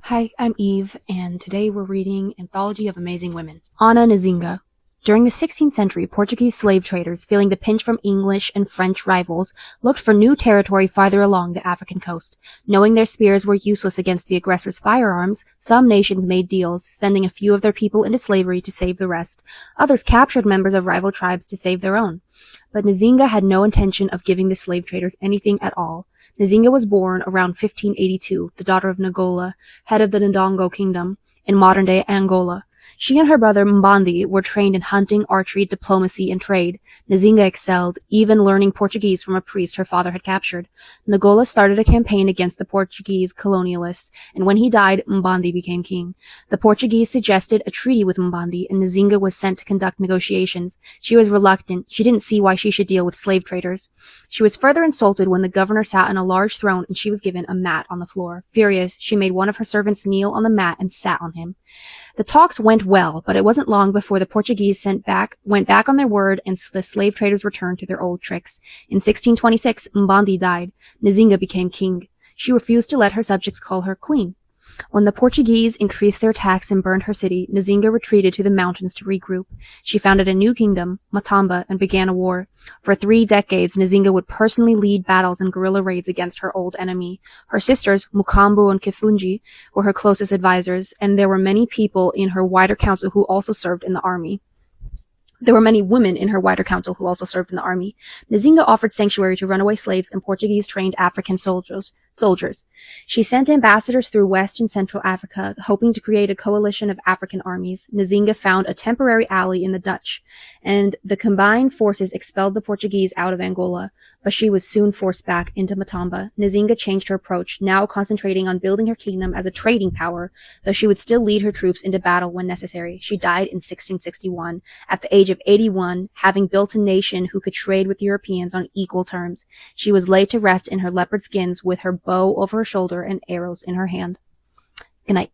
Hi, I'm Eve, and today we're reading Anthology of Amazing Women. Ana Nzinga. During the 16th century, Portuguese slave traders, feeling the pinch from English and French rivals, looked for new territory farther along the African coast. Knowing their spears were useless against the aggressor's firearms, some nations made deals, sending a few of their people into slavery to save the rest. Others captured members of rival tribes to save their own. But Nzinga had no intention of giving the slave traders anything at all. Nzinga was born around 1582, the daughter of Nagola, head of the Ndongo kingdom, in modern-day Angola. She and her brother Mbandi were trained in hunting, archery, diplomacy, and trade. Nzinga excelled, even learning Portuguese from a priest her father had captured. Nagola started a campaign against the Portuguese colonialists, and when he died, Mbandi became king. The Portuguese suggested a treaty with Mbandi, and Nzinga was sent to conduct negotiations. She was reluctant. She didn't see why she should deal with slave traders. She was further insulted when the governor sat on a large throne and she was given a mat on the floor. Furious, she made one of her servants kneel on the mat and sat on him. The talks went well, but it wasn't long before the Portuguese went back on their word and the slave traders returned to their old tricks. In 1626, Mbandi died. Nzinga became king. She refused to let her subjects call her queen. When the Portuguese increased their attacks and burned her city, Nzinga retreated to the mountains to regroup. She founded a new kingdom, Matamba, and began a war. For 3 decades, Nzinga would personally lead battles and guerrilla raids against her old enemy. Her sisters, Mukambu and Kifunji, were her closest advisors, and there were many people in her wider council who also served in the army. There were many women in her wider council who also served in the army. Nzinga offered sanctuary to runaway slaves and Portuguese-trained African soldiers. She sent ambassadors through West and Central Africa, hoping to create a coalition of African armies. Nzinga found a temporary ally in the Dutch, and the combined forces expelled the Portuguese out of Angola, but she was soon forced back into Matamba. Nzinga changed her approach, now concentrating on building her kingdom as a trading power, though she would still lead her troops into battle when necessary. She died in 1661, at the age of 81, having built a nation who could trade with Europeans on equal terms. She was laid to rest in her leopard skins with her bow over her shoulder and arrows in her hand. Good night.